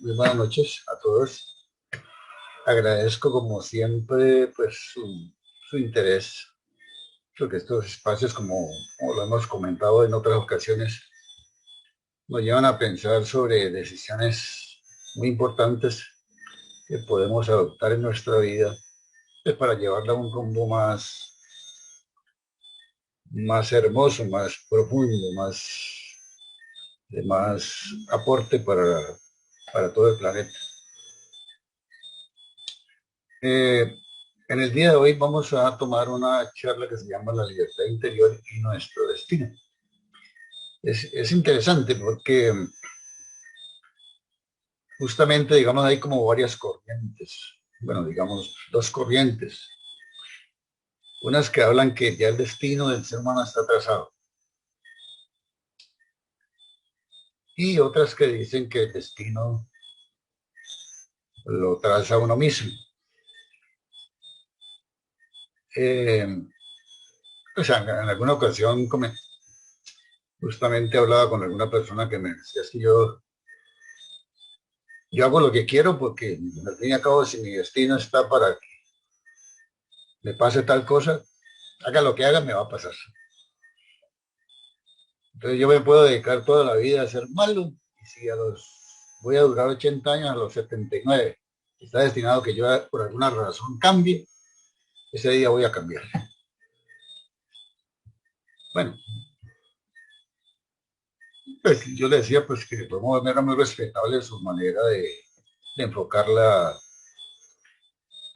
Muy buenas noches a todos. Agradezco como siempre pues su interés, porque estos espacios, como lo hemos comentado en otras ocasiones, nos llevan a pensar sobre decisiones muy importantes que podemos adoptar en nuestra vida pues, para llevarla a un rumbo más hermoso, más profundo, de más aporte para todo el planeta. Eh, en el día de hoy vamos a tomar una charla que se llama La libertad interior y nuestro destino. Es interesante porque justamente, digamos, hay como varias corrientes, bueno, digamos, dos corrientes. Unas que hablan que ya el destino del ser humano está trazado y otras que dicen que el destino lo traza uno mismo. Eh, o sea, en alguna ocasión justamente hablaba con alguna persona que me decía, es que yo hago lo que quiero porque al fin y al cabo si mi destino está para que me pase tal cosa, haga lo que haga, me va a pasar. Entonces yo me puedo dedicar toda la vida a ser malo y si voy a durar 80 años, a los 79 está destinado que yo por alguna razón cambie, ese día voy a cambiar. Bueno, pues yo le decía pues que de modo era muy respetable su manera de enfocar la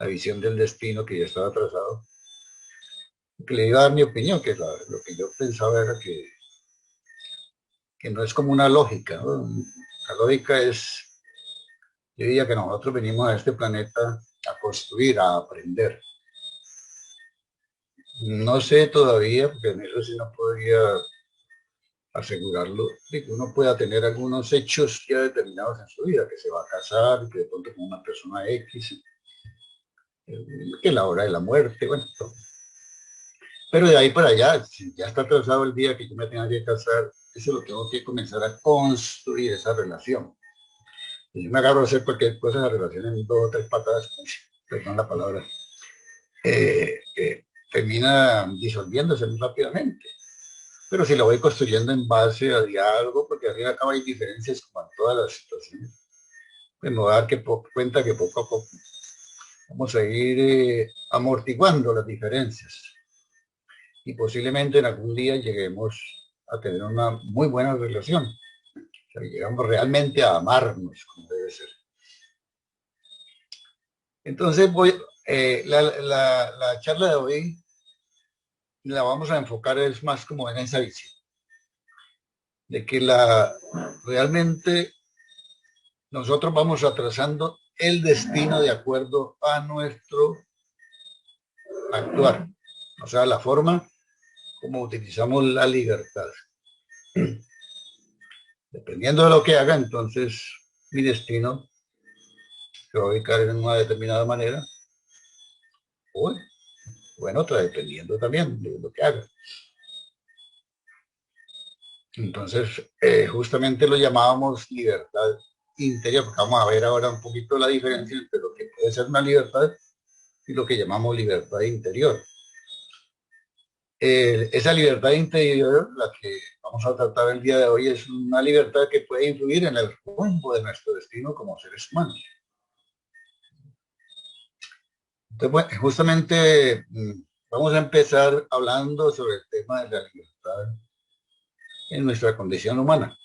visión del destino que ya estaba trazado. Que le iba a dar mi opinión, que lo que yo pensaba era que no es como una lógica, ¿no? La lógica es, yo diría que nosotros venimos a este planeta a construir, a aprender. No sé todavía, porque en eso sí no podría asegurarlo, de que uno pueda tener algunos hechos ya determinados en su vida, que se va a casar, que de pronto con una persona X, que la hora de la muerte, bueno, todo. Pero de ahí para allá, si ya está trazado el día que yo me tenga que casar, eso lo tengo que comenzar a construir esa relación. Y yo me agarro a hacer cualquier cosa, la relación en dos o tres patadas, perdón la palabra, termina disolviéndose muy rápidamente. Pero si lo voy construyendo en base a diálogo, porque al fin y al cabo hay diferencias como en todas las situaciones, pues me voy a dar cuenta que poco a poco vamos a ir amortiguando las diferencias y posiblemente en algún día lleguemos a tener una muy buena relación. O sea, llegamos realmente a amarnos como debe ser. Entonces la charla de hoy la vamos a enfocar es más como en esa visión, de que realmente nosotros vamos atrasando el destino de acuerdo a nuestro actuar, o sea, la forma como utilizamos la libertad. Dependiendo de lo que haga, entonces mi destino se va a ubicar en una determinada manera o en otra, dependiendo también de lo que haga. Entonces, justamente lo llamábamos libertad interior, porque vamos a ver ahora un poquito la diferencia entre lo que puede ser una libertad y lo que llamamos libertad interior. Esa libertad interior, la que vamos a tratar el día de hoy, es una libertad que puede influir en el rumbo de nuestro destino como seres humanos. Entonces, bueno, justamente vamos a empezar hablando sobre el tema de la libertad en nuestra condición humana.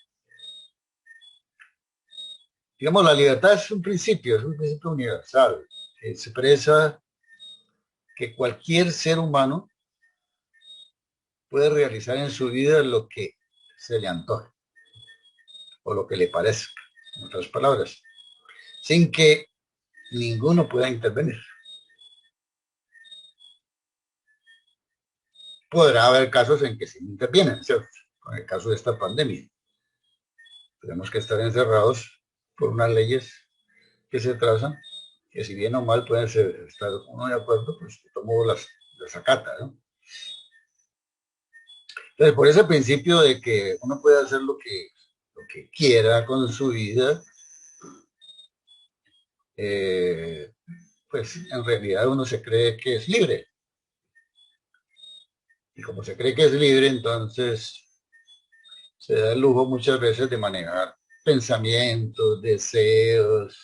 Digamos, la libertad es un principio universal. Se expresa que cualquier ser humano puede realizar en su vida lo que se le antoje o lo que le parezca, en otras palabras, sin que ninguno pueda intervenir. Podrá haber casos en que sí intervienen, ¿cierto? Con el caso de esta pandemia. Tenemos que estar encerrados por unas leyes que se trazan, que si bien o mal pueden estar uno de acuerdo, pues tomo las acata, ¿no? Entonces, por ese principio de que uno puede hacer lo que quiera con su vida, eh, pues en realidad uno se cree que es libre. Y como se cree que es libre, entonces se da el lujo muchas veces de manejar pensamientos, deseos,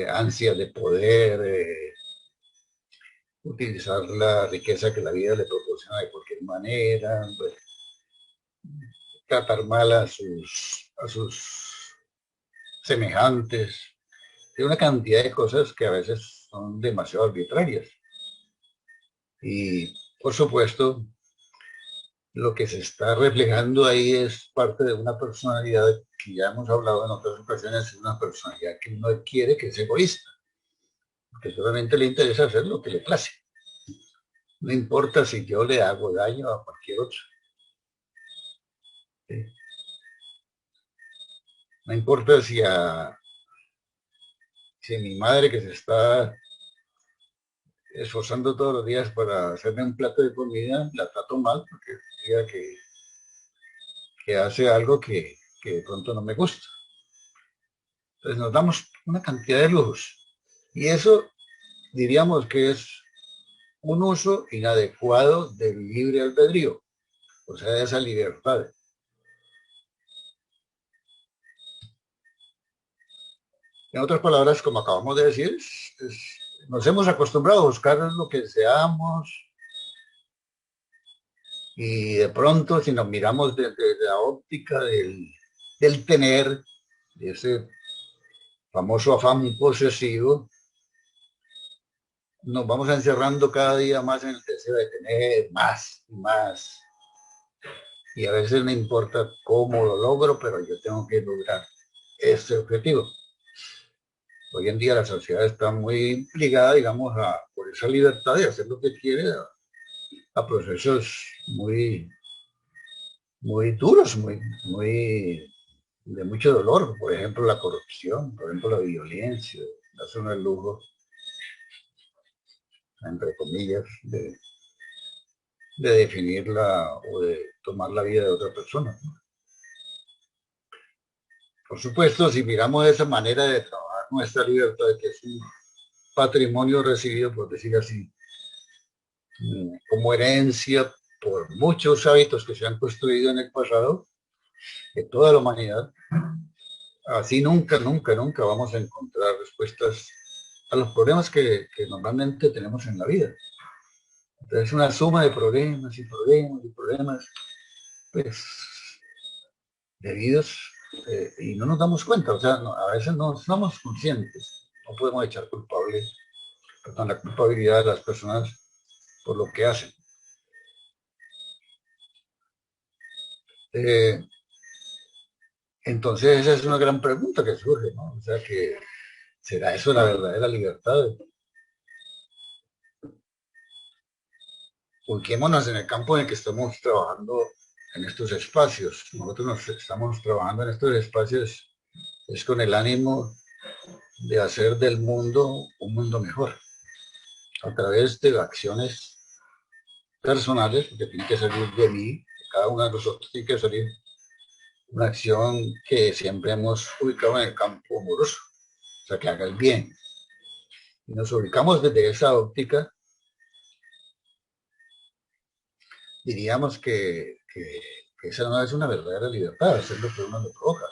ansias de poder, utilizar la riqueza que la vida le proporciona de cualquier manera, pues, tratar mal a sus semejantes, de una cantidad de cosas que a veces son demasiado arbitrarias. Y por supuesto, lo que se está reflejando ahí es parte de una personalidad que ya hemos hablado en otras ocasiones, es una personalidad que no quiere, que es egoísta, que solamente le interesa hacer lo que le place. No importa si yo le hago daño a cualquier otro. ¿Sí? No importa si mi madre que se está esforzando todos los días para hacerme un plato de comida, la trato mal porque diga que hace algo que de pronto no me gusta. Entonces nos damos una cantidad de lujos. Y eso diríamos que es un uso inadecuado del libre albedrío, o sea, de esa libertad. En otras palabras, como acabamos de decir, nos hemos acostumbrado a buscar lo que deseamos y de pronto si nos miramos desde la óptica del tener, de ese famoso afán posesivo, nos vamos encerrando cada día más en el deseo de tener más y más. Y a veces no importa cómo lo logro, pero yo tengo que lograr este objetivo. Hoy en día la sociedad está muy ligada, digamos, por esa libertad de hacer lo que quiere, a procesos muy duros, de mucho dolor. Por ejemplo, la corrupción, por ejemplo, la violencia, la zona del lujo, entre comillas, de definirla o de tomar la vida de otra persona. Por supuesto, si miramos esa manera de trabajar nuestra libertad, que es un patrimonio recibido, por decir así, como herencia por muchos hábitos que se han construido en el pasado, de toda la humanidad, así nunca vamos a encontrar respuestas a los problemas que normalmente tenemos en la vida. Entonces, una suma de problemas y problemas y problemas, pues, debidos, y no nos damos cuenta, o sea, no, a veces no somos conscientes, no podemos echar perdón, la culpabilidad de las personas por lo que hacen. Eh, entonces, esa es una gran pregunta que surge, ¿no? O sea, que ¿será eso la verdadera libertad? Ubiquémonos en el campo en el que estamos trabajando en estos espacios. Nosotros nos estamos trabajando en estos espacios es con el ánimo de hacer del mundo un mundo mejor a través de acciones personales, que tiene que salir de mí, de cada uno de nosotros tiene que salir una acción que siempre hemos ubicado en el campo amoroso, o sea, que haga el bien. Y nos ubicamos desde esa óptica, diríamos que esa no es una verdadera libertad, hacer lo que uno le provoca.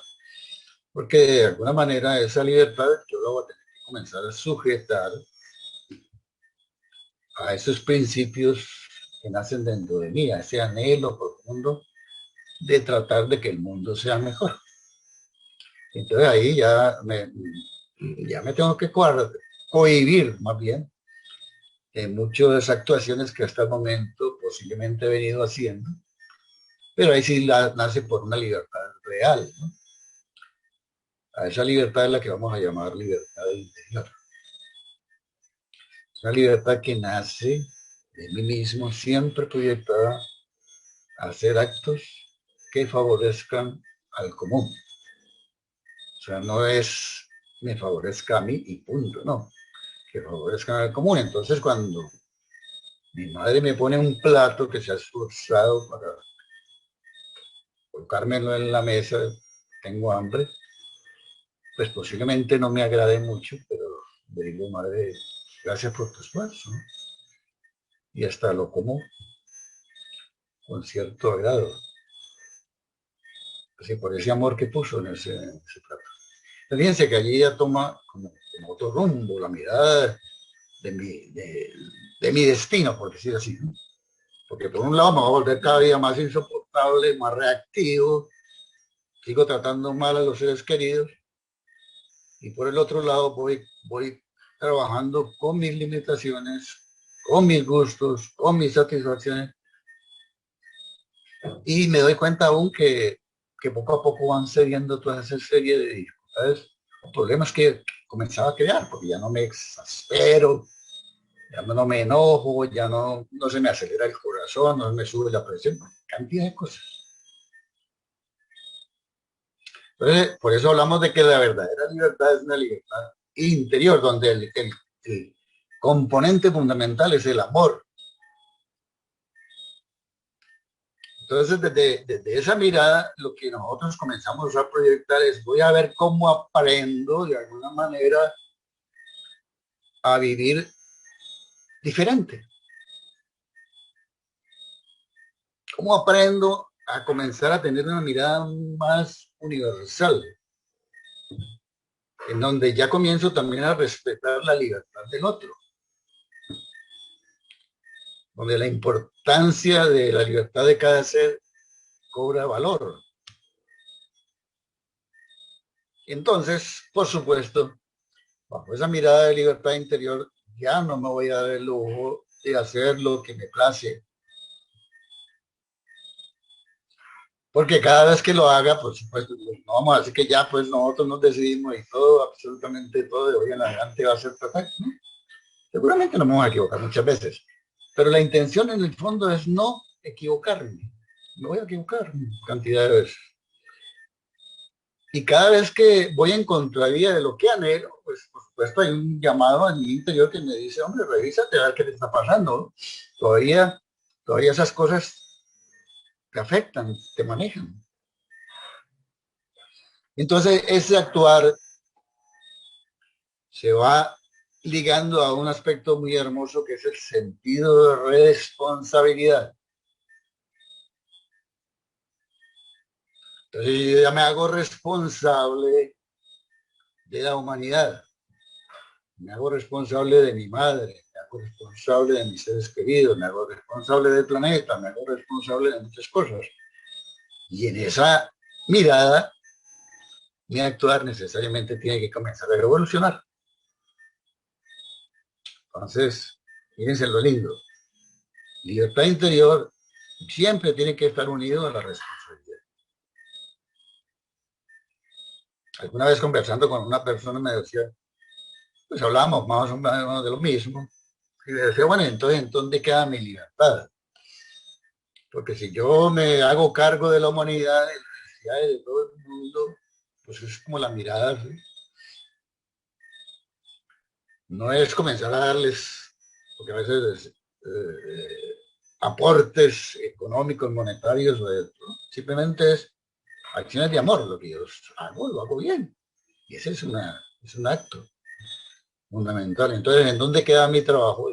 Porque de alguna manera esa libertad yo la voy a tener que comenzar a sujetar a esos principios que nacen dentro de mí, a ese anhelo profundo de tratar de que el mundo sea mejor. Entonces ahí ya me tengo que cohibir más bien en muchas actuaciones que hasta el momento posiblemente he venido haciendo, pero ahí sí nace por una libertad real, ¿no? A esa libertad es la que vamos a llamar libertad interior. Una libertad que nace de mí mismo, siempre proyectada a hacer actos que favorezcan al común. O sea, no es me favorezca a mí y punto, no, que favorezcan al común. Entonces, cuando mi madre me pone un plato que se ha esforzado para colocármelo en la mesa, tengo hambre, pues posiblemente no me agrade mucho, pero le digo, madre, gracias por tu esfuerzo, ¿no? Y hasta lo como con cierto agrado, así por ese amor que puso en ese plato. Fíjense que allí ya toma como otro rumbo la mirada de mi destino, por decir así, ¿no? Porque por un lado me va a volver cada día más insoportable, más reactivo, sigo tratando mal a los seres queridos, y por el otro lado voy trabajando con mis limitaciones, con mis gustos, con mis satisfacciones, y me doy cuenta aún que poco a poco van cediendo toda esa serie de dificultades o problemas que comenzaba a crear, porque ya no me exaspero, ya no me enojo, ya no se me acelera el corazón, no me sube la presión, cantidad de cosas. Entonces, por eso hablamos de que la verdadera libertad es una libertad interior, donde el componente fundamental es el amor. Entonces, desde esa mirada, lo que nosotros comenzamos a proyectar es, voy a ver cómo aprendo de alguna manera a vivir diferente. ¿Cómo aprendo a comenzar a tener una mirada más universal? En donde ya comienzo también a respetar la libertad del otro. Donde la importancia de la libertad de cada ser cobra valor. Entonces, por supuesto, bajo esa mirada de libertad interior, ya no me voy a dar el lujo de hacer lo que me place. Porque cada vez que lo haga, por supuesto, no vamos a decir que ya pues nosotros nos decidimos y todo, absolutamente todo de hoy en adelante va a ser perfecto, ¿no? Seguramente nos vamos a equivocar muchas veces, pero la intención en el fondo es no equivocarme. Me voy a equivocar cantidad de veces. Y cada vez que voy en contravía de lo que anhelo, pues por supuesto hay un llamado en mi interior que me dice, hombre, revísate a ver qué te está pasando. Todavía, todavía esas cosas te afectan, te manejan. Entonces ese actuar se va ligando a un aspecto muy hermoso que es el sentido de responsabilidad. Entonces yo ya me hago responsable de la humanidad, me hago responsable de mi madre, me hago responsable de mis seres queridos, me hago responsable del planeta, me hago responsable de muchas cosas. Y en esa mirada, mi actuar necesariamente tiene que comenzar a evolucionar. Entonces, fíjense lo lindo. Libertad interior siempre tiene que estar unido a la responsabilidad. Alguna vez conversando con una persona me decía, pues hablábamos más o menos de lo mismo. Y le decía, bueno, entonces, ¿en dónde queda mi libertad? Porque si yo me hago cargo de la humanidad, de las necesidades de todo el mundo, pues es como la mirada, ¿sí? No es comenzar a darles, porque a veces aportes económicos, monetarios, ¿no? Simplemente es acciones de amor, lo que yo hago, lo hago bien. Y ese es un acto fundamental. Entonces, ¿en dónde queda mi trabajo?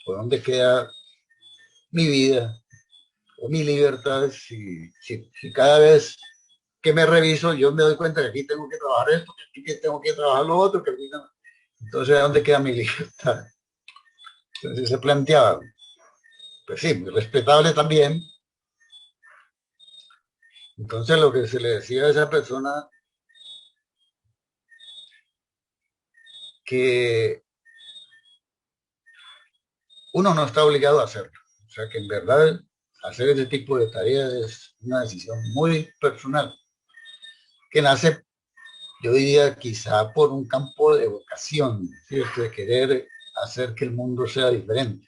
¿O dónde queda mi vida o mi libertad si cada vez que me reviso yo me doy cuenta que aquí tengo que trabajar esto, que aquí tengo que trabajar lo otro, que aquí no. Entonces, ¿a dónde queda mi libertad? Entonces se planteaba, pues sí, muy respetable también. Entonces lo que se le decía a esa persona que uno no está obligado a hacerlo. O sea que en verdad hacer ese tipo de tareas es una decisión muy personal, que nace, yo diría, quizá por un campo de vocación, ¿cierto? De querer hacer que el mundo sea diferente.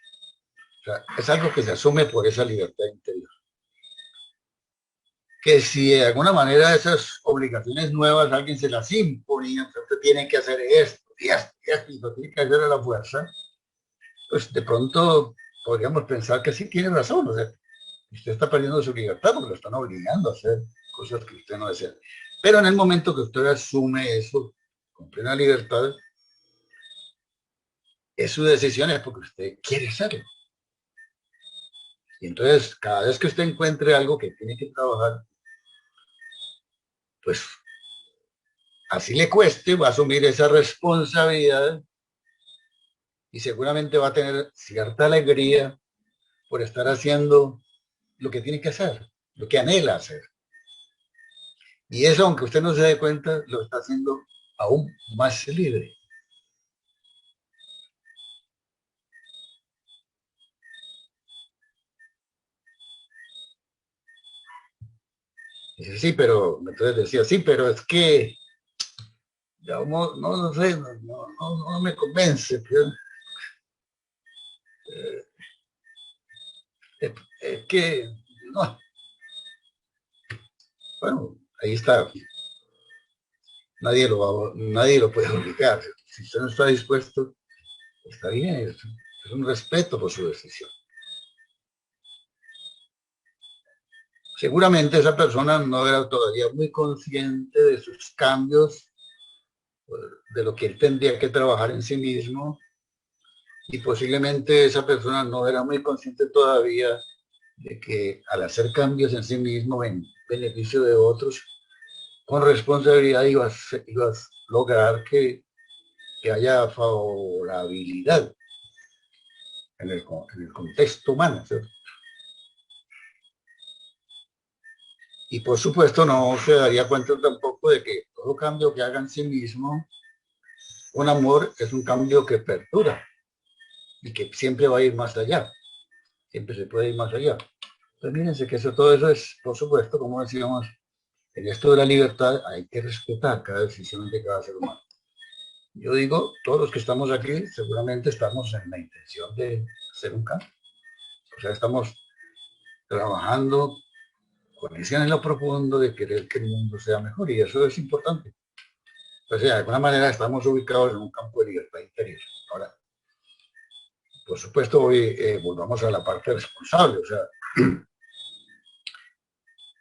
O sea, es algo que se asume por esa libertad interior. Que si de alguna manera esas obligaciones nuevas alguien se las imponía, usted tiene que hacer esto, y lo tiene que hacer a la fuerza, pues de pronto podríamos pensar que sí tiene razón. O sea, Usted está perdiendo su libertad porque lo están obligando a hacer cosas que usted no desea. Pero en el momento que usted asume eso con plena libertad, es su decisión, es porque usted quiere hacerlo. Y entonces, cada vez que usted encuentre algo que tiene que trabajar, pues así le cueste, va a asumir esa responsabilidad y seguramente va a tener cierta alegría por estar haciendo lo que tiene que hacer, lo que anhela hacer. Y eso, aunque usted no se dé cuenta, lo está haciendo aún más libre. Dice, sí, pero, entonces decía, sí, pero es que, no, no sé, no me convence. Pero, es que, no, bueno, ahí está. Nadie lo puede obligar. Si usted no está dispuesto, está bien, es un respeto por su decisión. Seguramente esa persona no era todavía muy consciente de sus cambios, de lo que él tendría que trabajar en sí mismo, y posiblemente esa persona no era muy consciente todavía de que al hacer cambios en sí mismo en beneficio de otros, con responsabilidad ibas a lograr que haya favorabilidad en el contexto humano, ¿cierto? Y por supuesto no se daría cuenta tampoco de que todo cambio que haga en sí mismo con amor es un cambio que perdura y que siempre va a ir más allá, siempre se puede ir más allá. Entonces mírense que todo eso es, por supuesto, como decíamos, en esto de la libertad hay que respetar cada decisión de cada ser humano. Yo digo, todos los que estamos aquí seguramente estamos en la intención de hacer un cambio. O sea, estamos trabajando con ese anhelo profundo de querer que el mundo sea mejor y eso es importante. O sea, de alguna manera estamos ubicados en un campo de libertad interior. Ahora, por supuesto, hoy volvamos a la parte responsable. O sea,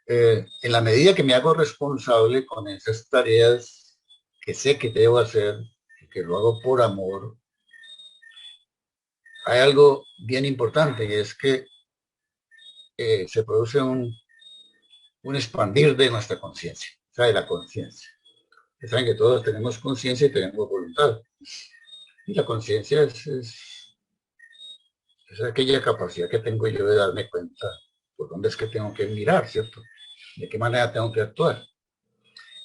en la medida que me hago responsable con esas tareas que sé que debo hacer, que lo hago por amor, hay algo bien importante y es que se produce un expandir de nuestra conciencia, o sea, de la conciencia. Saben que todos tenemos conciencia y tenemos voluntad. Y la conciencia es aquella capacidad que tengo yo de darme cuenta por dónde es que tengo que mirar, ¿cierto? De qué manera tengo que actuar.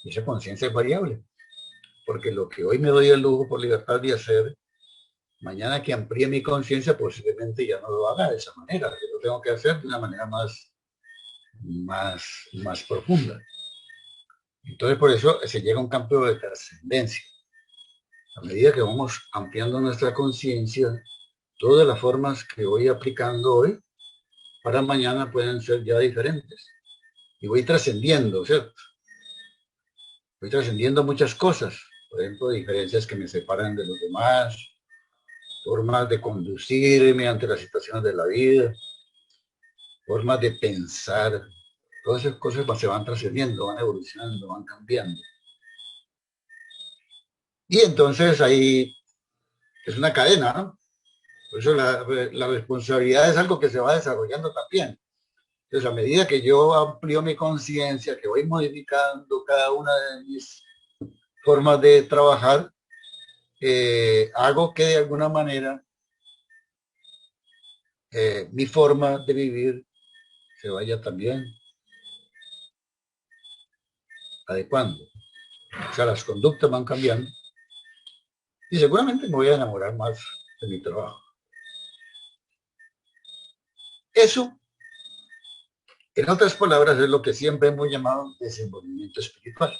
Y esa conciencia es variable, porque lo que hoy me doy el lujo por libertad de hacer, mañana que amplíe mi conciencia, posiblemente ya no lo haga de esa manera. Yo lo tengo que hacer de una manera más profunda. Entonces, por eso se llega a un campo de trascendencia. A medida que vamos ampliando nuestra conciencia, todas las formas que voy aplicando hoy, para mañana pueden ser ya diferentes. Y voy trascendiendo, ¿cierto? Voy trascendiendo muchas cosas. Por ejemplo, diferencias que me separan de los demás, formas de conducirme ante las situaciones de la vida, formas de pensar. Todas esas cosas se van trascendiendo, van evolucionando, van cambiando. Y entonces ahí es una cadena, ¿no? Por eso la responsabilidad es algo que se va desarrollando también. Entonces, a medida que yo amplío mi conciencia, que voy modificando cada una de mis formas de trabajar, hago que de alguna manera mi forma de vivir se vaya también adecuando. O sea, las conductas van cambiando y seguramente me voy a enamorar más de mi trabajo. Eso, en otras palabras, es lo que siempre hemos llamado desenvolvimiento espiritual.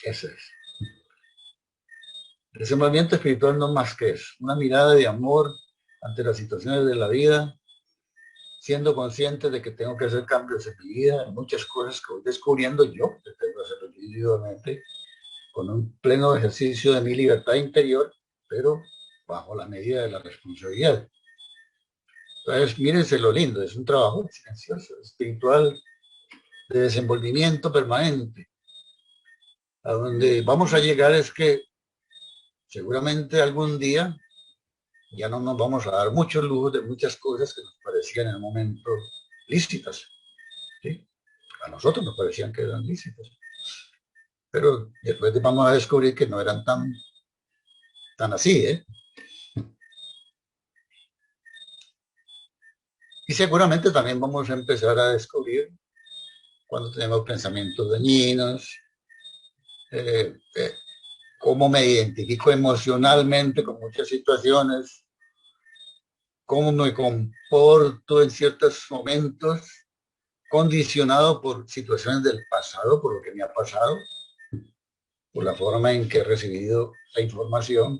Eso es. El desenvolvimiento espiritual no más que es una mirada de amor ante las situaciones de la vida, siendo consciente de que tengo que hacer cambios en mi vida, en muchas cosas que voy descubriendo yo, que tengo que hacerlo individualmente, con un pleno ejercicio de mi libertad interior, pero bajo la medida de la responsabilidad. Entonces, mírense lo lindo, es un trabajo silencioso, espiritual, de desenvolvimiento permanente. A donde vamos a llegar es que seguramente algún día ya no nos vamos a dar muchos lujos de muchas cosas que nos parecían en el momento lícitas. ¿Sí? A nosotros nos parecían que eran lícitas. Pero después vamos a descubrir que no eran tan así, ¿eh? Y seguramente también vamos a empezar a descubrir cuando tenemos pensamientos dañinos, cómo me identifico emocionalmente con muchas situaciones, cómo me comporto en ciertos momentos, condicionado por situaciones del pasado, por lo que me ha pasado, por la forma en que he recibido la información.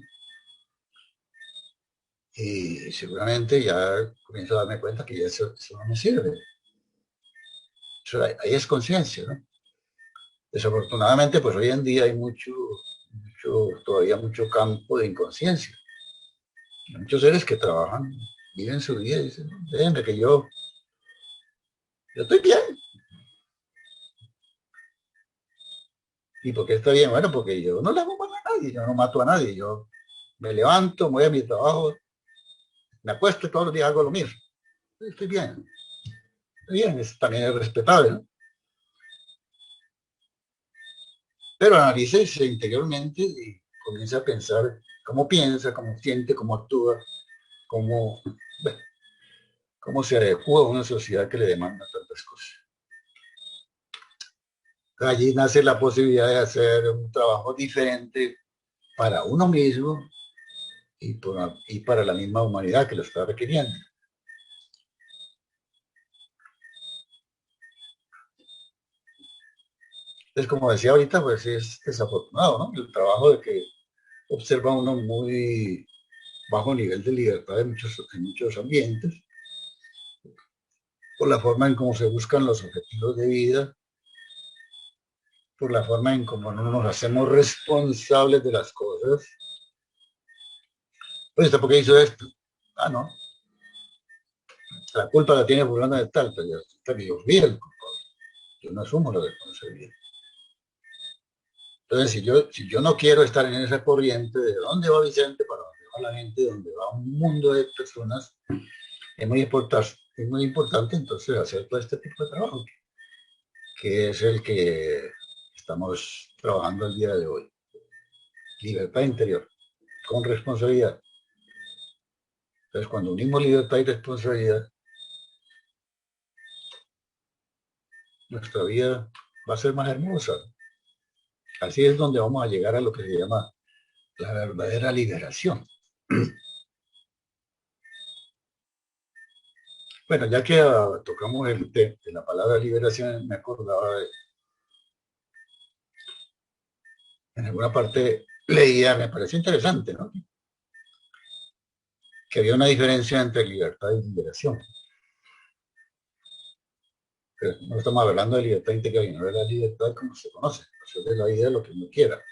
Y seguramente ya comienzo a darme cuenta que ya eso no me sirve. Eso, ahí es conciencia, ¿no? Desafortunadamente, pues hoy en día hay todavía mucho campo de inconsciencia. Hay muchos seres que trabajan, viven su vida y dicen, déjenme que yo estoy bien. ¿Y por qué está bien? Bueno, porque yo no le hago mal a nadie, yo no mato a nadie, yo me levanto, voy a mi trabajo, me acuesto y todos los días hago lo mismo. Estoy bien, estoy bien, eso también es respetable, ¿no? Pero analícese interiormente y comienza a pensar cómo piensa, cómo siente, cómo actúa, cómo, bueno, cómo se adecua a una sociedad que le demanda tantas cosas. Allí nace la posibilidad de hacer un trabajo diferente para uno mismo y para la misma humanidad que lo está requiriendo. Entonces, como decía ahorita, pues es desafortunado, ¿no? El trabajo de que observa uno muy bajo nivel de libertad en muchos ambientes, por la forma en cómo se buscan los objetivos de vida, por la forma en cómo no nos hacemos responsables de las cosas. Pues, ¿por qué hizo esto? Ah, no, la culpa la tiene fulano de tal, pero resulta que yo fui el culpable. Yo no asumo la responsabilidad. Entonces, si yo no quiero estar en esa corriente de dónde va Vicente, para dónde va la gente, dónde va un mundo de personas, es muy importante entonces hacer todo este tipo de trabajo, que es el que estamos trabajando el día de hoy. Libertad interior, con responsabilidad. Entonces, cuando unimos libertad y responsabilidad, nuestra vida va a ser más hermosa. Así es donde vamos a llegar a lo que se llama la verdadera liberación. Bueno, ya que tocamos de la palabra liberación, me acordaba en alguna parte leía, me pareció interesante, ¿no? Que había una diferencia entre libertad y liberación. Pero no estamos hablando de libertad interior, sino de la libertad como se conoce, hacer de la vida lo que uno quiera.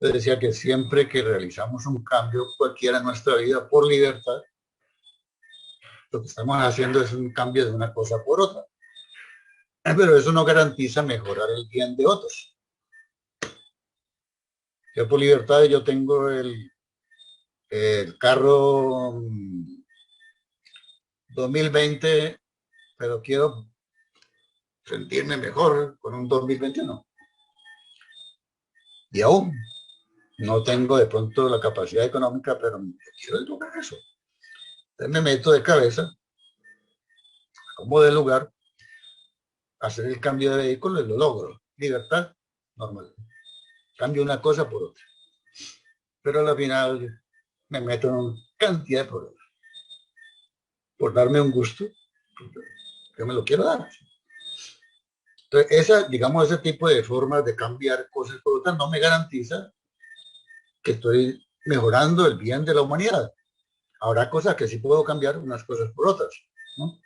Yo decía que siempre que realizamos un cambio cualquiera en nuestra vida por libertad, lo que estamos haciendo es un cambio de una cosa por otra. Pero eso no garantiza mejorar el bien de otros. Yo por libertad yo tengo el carro 2020, pero quiero sentirme mejor con un 2021. Y aún no tengo de pronto la capacidad económica, pero quiero lograr eso. Entonces me meto de cabeza, como de lugar, hacer el cambio de vehículo y lo logro. Libertad, normal. Cambio una cosa por otra. Pero al final me meto en una cantidad de problemas. Por darme un gusto, yo me lo quiero dar. Entonces, digamos, ese tipo de formas de cambiar cosas por otras no me garantiza que estoy mejorando el bien de la humanidad. Habrá cosas que sí puedo cambiar unas cosas por otras, ¿no?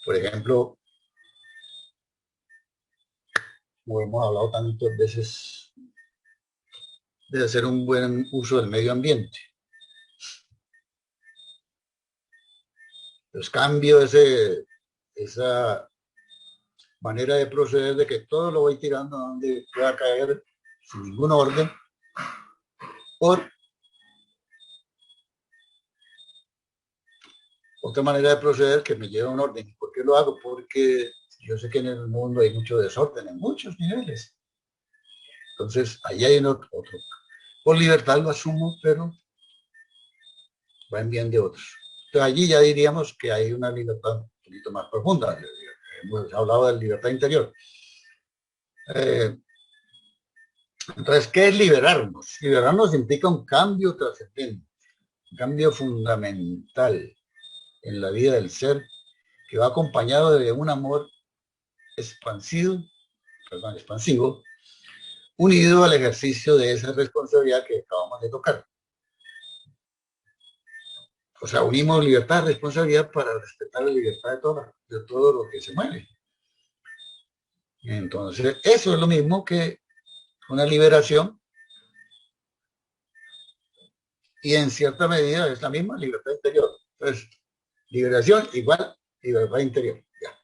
Por ejemplo, como hemos hablado tantas veces de hacer un buen uso del medio ambiente. Entonces cambio esa manera de proceder de que todo lo voy tirando donde pueda caer sin ningún orden por otra manera de proceder que me lleva a un orden. ¿Y por qué lo hago? Porque yo sé que en el mundo hay mucho desorden en muchos niveles. Entonces, ahí hay otro. Por libertad lo asumo, pero va en bien de otros. Entonces, allí ya diríamos que hay una libertad un poquito más profunda. Hemos hablado de libertad interior. Entonces, ¿qué es liberarnos? Liberarnos implica un cambio trascendente, un cambio fundamental en la vida del ser que va acompañado de un amor expansivo, unido al ejercicio de esa responsabilidad que acabamos de tocar. O sea, unimos libertad y responsabilidad para respetar la libertad de todo lo que se mueve. Entonces, eso es lo mismo que una liberación y en cierta medida es la misma libertad interior. Entonces, liberación igual libertad interior. Ya.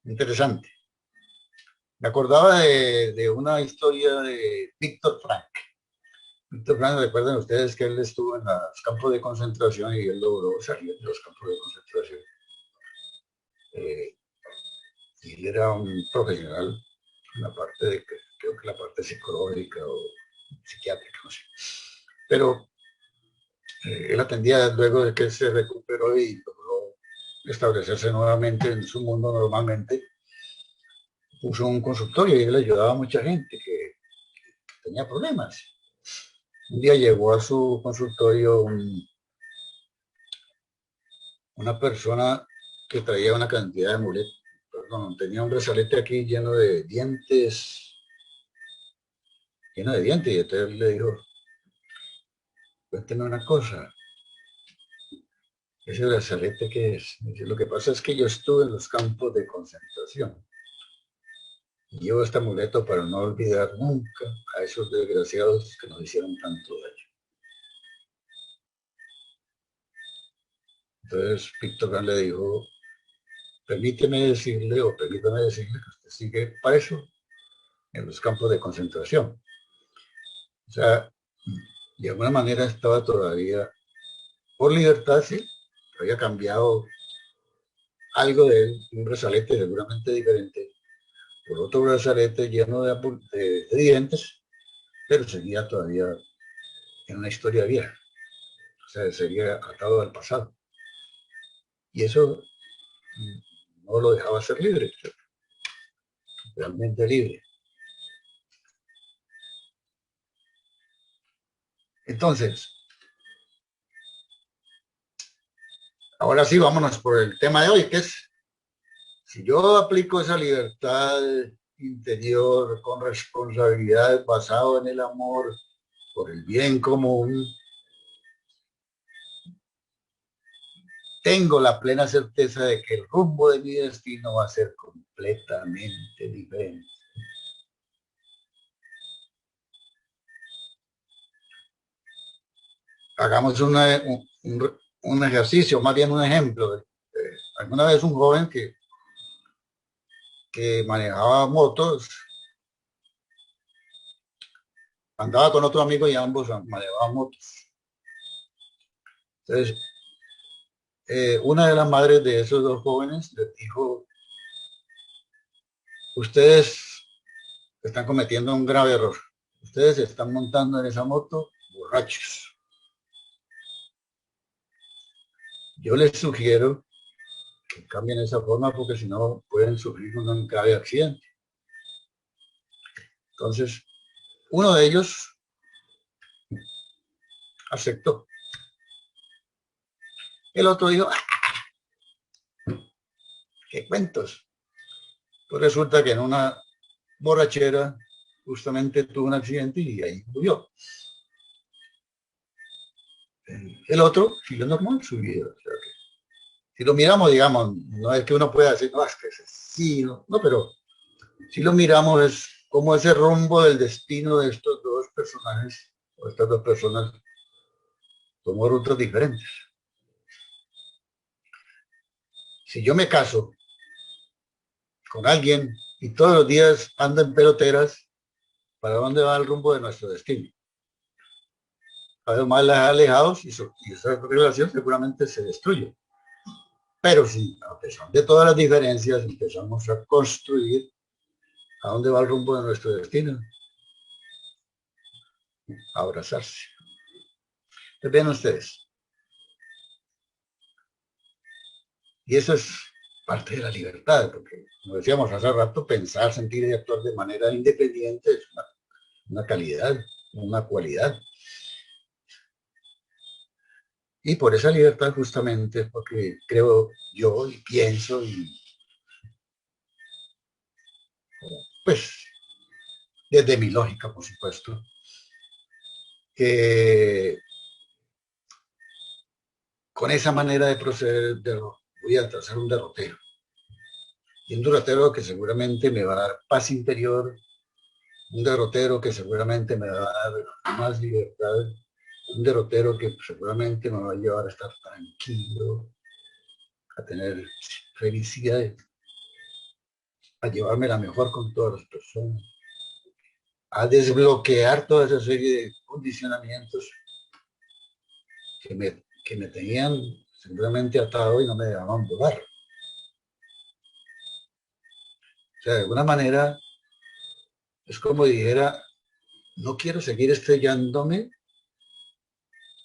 Interesante. Me acordaba de una historia de Víctor Frank. Víctor Frank, recuerden ustedes que él estuvo en los campos de concentración y él logró salir de los campos de concentración. Y él era un profesional en la parte de, creo que la parte psicológica o psiquiátrica, no sé. Pero él atendía luego de que se recuperó y logró establecerse nuevamente en su mundo normalmente. Puso un consultorio y él ayudaba a mucha gente que tenía problemas. Un día llegó a su consultorio una persona que traía una cantidad de amuletos. Perdón, tenía un brazalete aquí lleno de dientes, y entonces él le dijo, cuénteme una cosa, ese brazalete que es. Dice, lo que pasa es que yo estuve en los campos de concentración. Y llevo este amuleto para no olvidar nunca a esos desgraciados que nos hicieron tanto daño. Entonces Víctor Frank le dijo, permítame decirle que usted sigue preso en los campos de concentración. O sea, de alguna manera estaba todavía por libertad, sí, había cambiado algo de él, un brazalete seguramente diferente, por otro brazalete lleno de dientes, pero seguía todavía en una historia vieja, o sea, sería atado al pasado. Y eso no lo dejaba ser libre, realmente libre. Entonces, ahora sí, vámonos por el tema de hoy, que es, si yo aplico esa libertad interior con responsabilidad basado en el amor por el bien común, tengo la plena certeza de que el rumbo de mi destino va a ser completamente diferente. Hagamos un ejercicio, más bien un ejemplo. Alguna vez un joven que manejaba motos, andaba con otro amigo y ambos manejaban motos. Entonces, una de las madres de esos dos jóvenes les dijo, ustedes están cometiendo un grave error. Ustedes se están montando en esa moto borrachos. Yo les sugiero que cambien esa forma porque si no pueden sufrir un grave accidente. Entonces, uno de ellos aceptó. El otro dijo, ¿qué cuentos? Pues resulta que en una borrachera justamente tuvo un accidente y ahí murió. El otro siguió normal su vida. O sea, si lo miramos, digamos, no es que uno pueda decir, no, es que sí, no, pero si lo miramos es como ese rumbo del destino de estos dos personajes o estas dos personas tomó rutas diferentes. Si yo me caso con alguien y todos los días ando en peloteras, ¿para dónde va el rumbo de nuestro destino? Cada vez más alejados y esa relación seguramente se destruye. Pero si, a pesar de todas las diferencias, empezamos a construir a dónde va el rumbo de nuestro destino, a abrazarse. Entonces, vean ustedes. Y eso es parte de la libertad, porque, como decíamos hace rato, pensar, sentir y actuar de manera independiente es una calidad, una cualidad. Y por esa libertad justamente, porque creo yo y pienso y pues desde mi lógica, por supuesto, que con esa manera de proceder voy a trazar un derrotero. Y un derrotero que seguramente me va a dar paz interior, un derrotero que seguramente me va a dar más libertad, un derrotero que seguramente me va a llevar a estar tranquilo, a tener felicidad, a llevarme la mejor con todas las personas, a desbloquear toda esa serie de condicionamientos que me tenían seguramente atado y no me dejaban volar. O sea, de alguna manera es como dijera, no quiero seguir estrellándome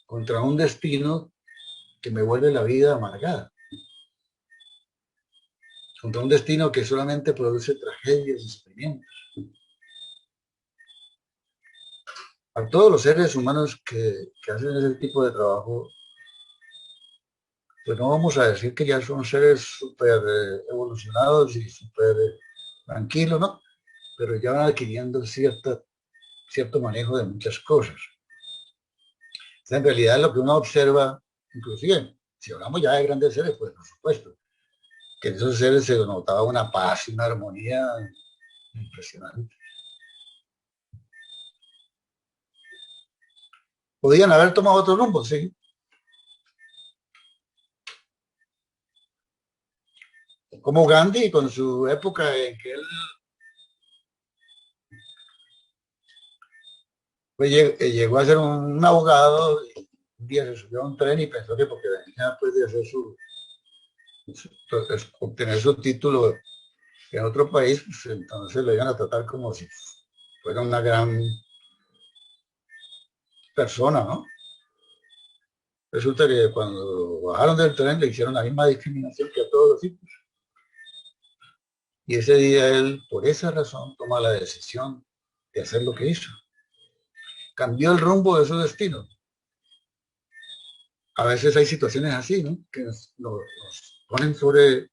contra un destino que me vuelve la vida amargada, contra un destino que solamente produce tragedias y sufrimientos. A todos los seres humanos que hacen ese tipo de trabajo, pues no vamos a decir que ya son seres súper evolucionados y súper tranquilos, ¿no? Pero ya van adquiriendo cierto manejo de muchas cosas. O sea, en realidad lo que uno observa, inclusive, si hablamos ya de grandes seres, pues por supuesto, que en esos seres se notaba una paz y una armonía impresionante. Podían haber tomado otro rumbo, sí. Como Gandhi con su época en que él pues, llegó a ser un abogado y un día se subió a un tren y pensó que porque venía pues, de hacer obtener su título en otro país, pues, entonces lo iban a tratar como si fuera una gran persona, ¿no? Resulta que cuando bajaron del tren le hicieron la misma discriminación que a todos los hijos. Y ese día él, por esa razón, toma la decisión de hacer lo que hizo. Cambió el rumbo de su destino. A veces hay situaciones así, ¿no? Que nos ponen sobre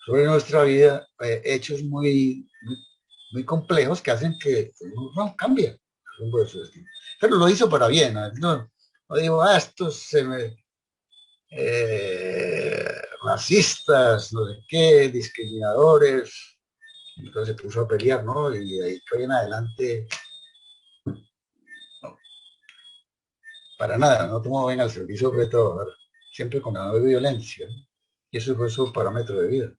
nuestra vida hechos muy complejos que hacen que uno no cambie el rumbo de su destino. Pero lo hizo para bien, no digo, estos racistas, no sé qué, discriminadores, entonces se puso a pelear, ¿no? Y de ahí en adelante, no, para nada, no tomó bien al servicio de trabajar, siempre con la violencia, ¿no? Y eso fue su parámetro de vida.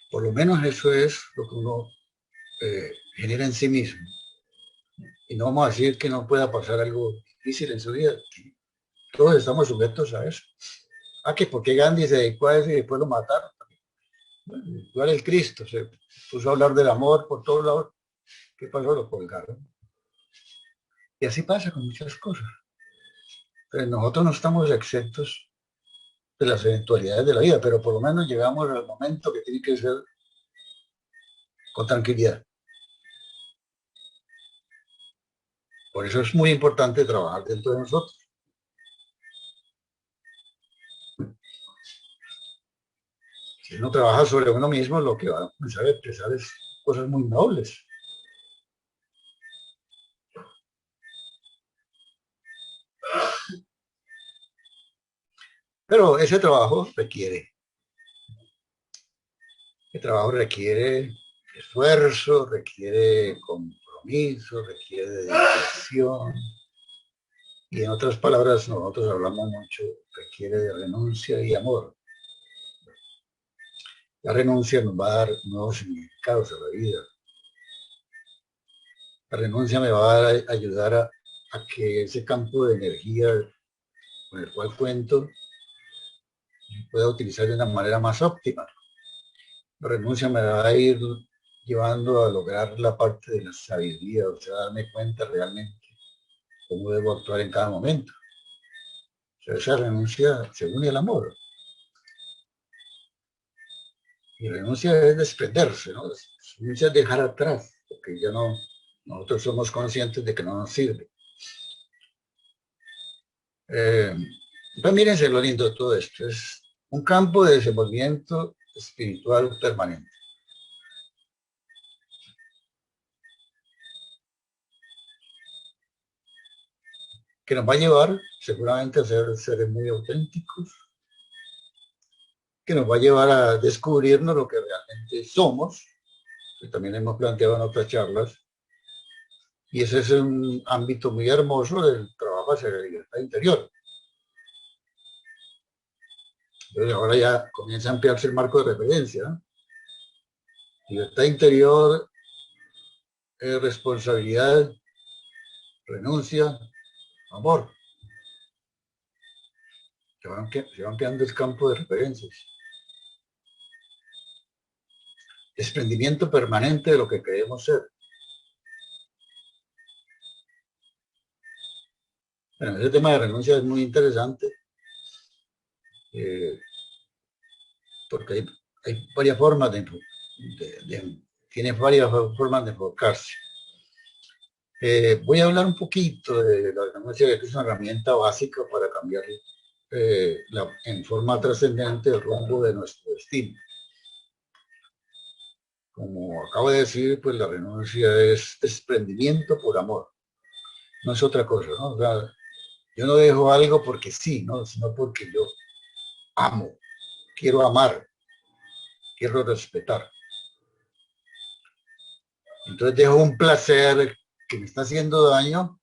Por lo menos eso es lo que uno genera en sí mismo. Y no vamos a decir que no pueda pasar algo difícil en su vida. Todos estamos sujetos a eso. Ah, que porque Gandhi se dedicó a eso y después lo mataron. Bueno, igual el Cristo se puso a hablar del amor por todos lados. ¿Qué pasó? Lo colgaron. Y así pasa con muchas cosas. Pero nosotros no estamos exentos de las eventualidades de la vida, pero por lo menos llegamos al momento que tiene que ser con tranquilidad. Por eso es muy importante trabajar dentro de nosotros. Si uno trabaja sobre uno mismo, lo que va a comenzar a expresar es cosas muy nobles. Pero ese trabajo requiere esfuerzo, requiere compromiso, requiere dedicación, Y en otras palabras, nosotros hablamos mucho, requiere de renuncia y amor. La renuncia nos va a dar nuevos significados a la vida. La renuncia me va a ayudar a que ese campo de energía con el cual cuento pueda utilizar de una manera más óptima. La renuncia me va a ir llevando a lograr la parte de la sabiduría, o sea, darme cuenta realmente cómo debo actuar en cada momento. O sea, esa renuncia se une al amor. Y renuncia es desprenderse, ¿no? Renuncia es dejar atrás, porque ya no, nosotros somos conscientes de que no nos sirve. Pues mírense lo lindo de todo esto. Es un campo de desenvolvimiento espiritual permanente, que nos va a llevar seguramente a ser seres muy auténticos, que nos va a llevar a descubrirnos lo que realmente somos, que también hemos planteado en otras charlas, y ese es un ámbito muy hermoso del trabajo hacia la libertad interior. Entonces ahora ya comienza a ampliarse el marco de referencia, ¿no? Libertad interior, responsabilidad, renuncia, amor. Se va ampliando el campo de referencias. Desprendimiento permanente de lo que queremos ser. Bueno, ese tema de renuncia es muy interesante porque hay varias formas tiene varias formas de enfocarse. Voy a hablar un poquito de la renuncia, que es una herramienta básica para cambiar en forma trascendente el rumbo de nuestro destino. Como acabo de decir, pues la renuncia es desprendimiento por amor. No es otra cosa, ¿no? O sea, yo no dejo algo porque sí, ¿no? Sino porque yo amo, quiero amar, quiero respetar. Entonces dejo un placer que me está haciendo daño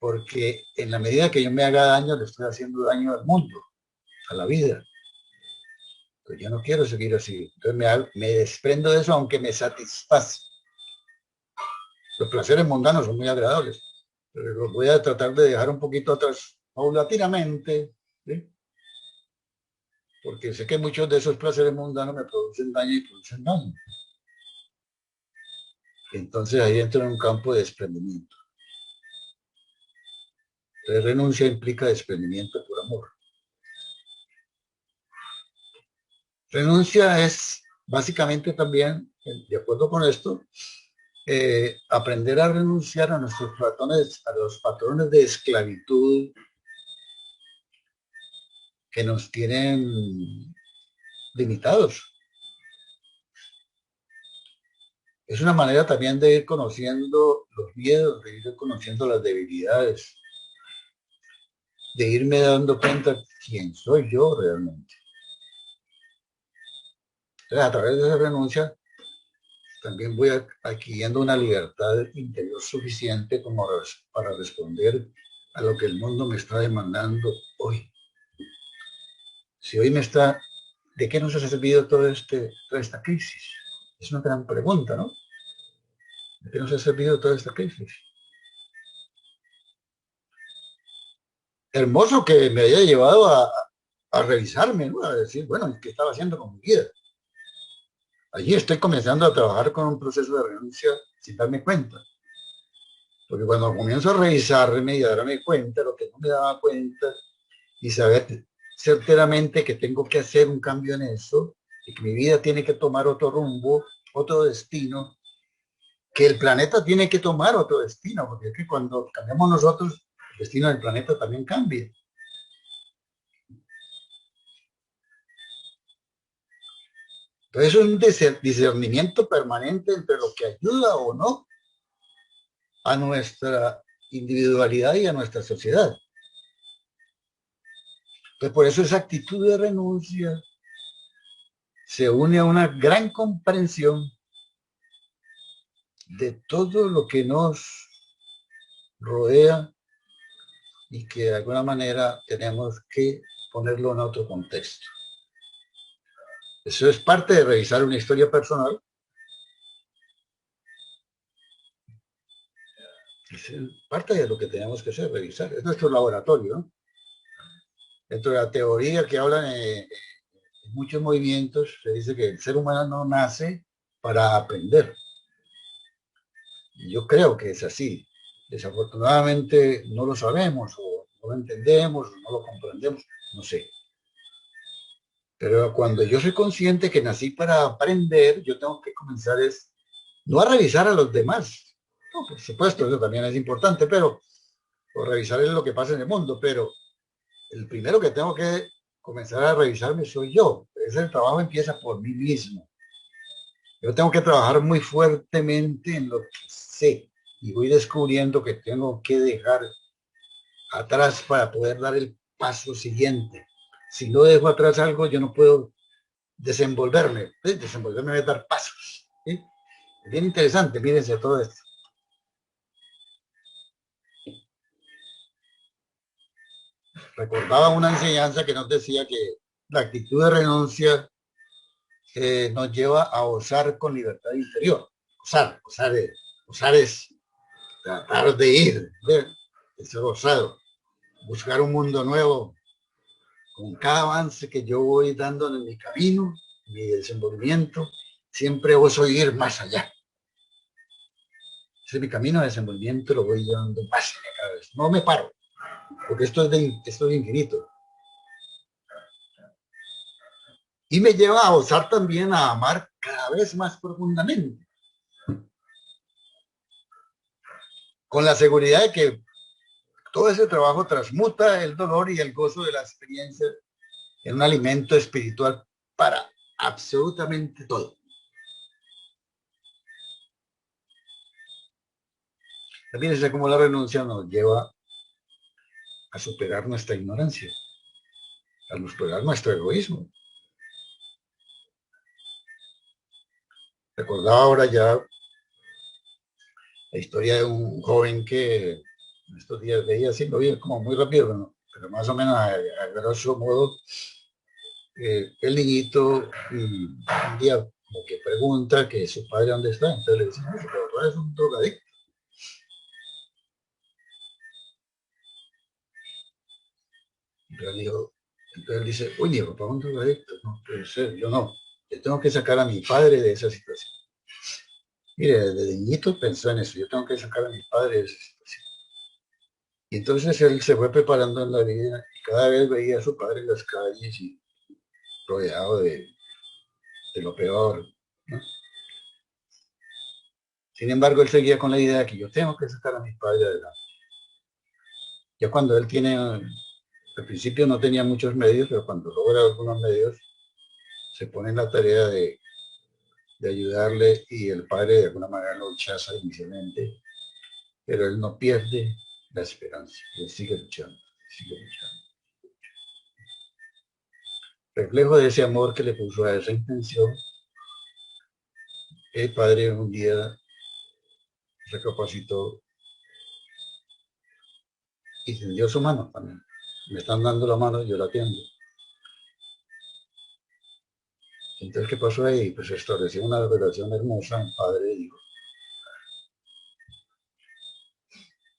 porque en la medida que yo me haga daño, le estoy haciendo daño al mundo, a la vida. Pues yo no quiero seguir así. Entonces me desprendo de eso aunque me satisface. Los placeres mundanos son muy agradables, pero los voy a tratar de dejar un poquito atrás paulatinamente, ¿sí? Porque sé que muchos de esos placeres mundanos me producen daño y producen daño. Entonces ahí entro en un campo de desprendimiento. Entonces renuncia implica desprendimiento por amor. Renuncia es básicamente también, de acuerdo con esto, aprender a renunciar a a los patrones de esclavitud que nos tienen limitados. Es una manera también de ir conociendo los miedos, de ir conociendo las debilidades, de irme dando cuenta quién soy yo realmente. Entonces, a través de esa renuncia, también voy adquiriendo una libertad interior suficiente como para responder a lo que el mundo me está demandando hoy. Si hoy ¿de qué nos ha servido toda esta crisis? Es una gran pregunta, ¿no? ¿De qué nos ha servido toda esta crisis? Hermoso que me haya llevado a revisarme, ¿no? A decir, bueno, ¿qué estaba haciendo con mi vida? Allí estoy comenzando a trabajar con un proceso de renuncia sin darme cuenta. Porque cuando comienzo a revisarme y a darme cuenta, lo que no me daba cuenta, y saber certeramente que tengo que hacer un cambio en eso, y que mi vida tiene que tomar otro rumbo, otro destino, que el planeta tiene que tomar otro destino, porque es que cuando cambiamos nosotros, el destino del planeta también cambia. Entonces es un discernimiento permanente entre lo que ayuda o no a nuestra individualidad y a nuestra sociedad. Entonces por eso esa actitud de renuncia se une a una gran comprensión de todo lo que nos rodea y que de alguna manera tenemos que ponerlo en otro contexto. Eso es parte de revisar una historia personal. Es parte de lo que tenemos que hacer, revisar. Es nuestro laboratorio, ¿no? Dentro de la teoría que hablan en muchos movimientos, se dice que el ser humano no nace para aprender. Y yo creo que es así. Desafortunadamente no lo sabemos, o no lo entendemos, o no lo comprendemos, no sé. Pero cuando yo soy consciente que nací para aprender, yo tengo que comenzar no a revisar a los demás. No, por supuesto, eso también es importante, pero o revisar es lo que pasa en el mundo, pero el primero que tengo que comenzar a revisarme soy yo. Ese trabajo empieza por mí mismo. Yo tengo que trabajar muy fuertemente en lo que sé y voy descubriendo que tengo que dejar atrás para poder dar el paso siguiente. Si no dejo atrás algo, yo no puedo desenvolverme. ¿Sí? Desenvolverme es dar pasos. ¿Sí? Es bien interesante, mírense todo esto. Recordaba una enseñanza que nos decía que la actitud de renuncia nos lleva a osar con libertad interior. Osar es tratar de ir, de ser osado, buscar un mundo nuevo. Con cada avance que yo voy dando en mi camino, mi desenvolvimiento, siempre oso ir más allá. Ese es mi camino de desenvolvimiento, lo voy llevando más allá cada vez. No me paro, porque esto es infinito. Y me lleva a osar también a amar cada vez más profundamente, con la seguridad de que todo ese trabajo transmuta el dolor y el gozo de la experiencia en un alimento espiritual para absolutamente todo. También es como la renuncia nos lleva a superar nuestra ignorancia, a superar nuestro egoísmo. Recordaba ahora ya la historia de un joven que en estos días veía así, lo vi como muy rápido, pero más o menos a grosso modo, el niñito un día como que pregunta que su padre dónde está, entonces le dice, no, su papá es un drogadicto. Entonces él dice, uy, mi papá es un drogadicto, no puede ser, yo no, yo tengo que sacar a mi padre de esa situación. Mire, desde niñito pensó en eso, yo tengo que sacar a mi padre de esa situación. Y entonces él se fue preparando en la vida y cada vez veía a su padre en las calles y rodeado de lo peor, ¿no? Sin embargo, él seguía con la idea de que yo tengo que sacar a mis padres adelante. Ya cuando él tiene, al principio no tenía muchos medios, pero cuando logra algunos medios, se pone en la tarea de ayudarle y el padre de alguna manera lo rechaza inicialmente, pero él no pierde la esperanza, él sigue luchando, sigue luchando. Reflejo de ese amor que le puso a esa intención, el padre un día recapacitó y tendió su mano también. Me están dando la mano, yo la tiendo. Entonces, ¿qué pasó ahí? Pues se estableció una relación hermosa en padre e hijo.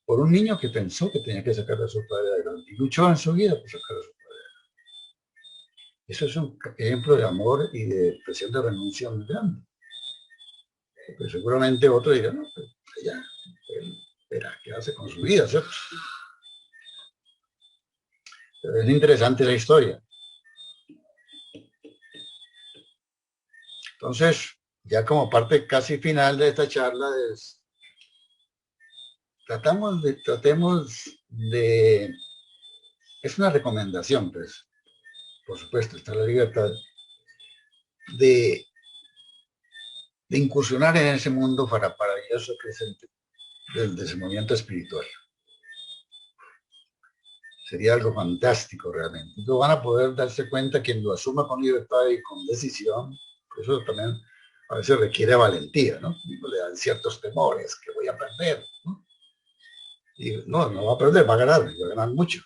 Por un niño que pensó que tenía que sacar a su padre adelante y luchó en su vida por sacar a su padre adelante. Eso es un ejemplo de amor y de expresión de renuncia muy grande. Pues seguramente otro dirá, no, pues ya, él verá qué hace con su vida, ¿cierto? Pero es interesante la historia. Entonces, ya como parte casi final de esta charla, tratemos de, es una recomendación, pues, por supuesto, está la libertad, de, de incursionar en ese mundo maravilloso que es del desenvolvimiento espiritual. Sería algo fantástico realmente. Entonces van a poder darse cuenta quien lo asuma con libertad y con decisión. Eso también a veces requiere valentía, ¿no? Le dan ciertos temores que voy a perder, ¿no? Y no, no va a perder, va a ganar mucho.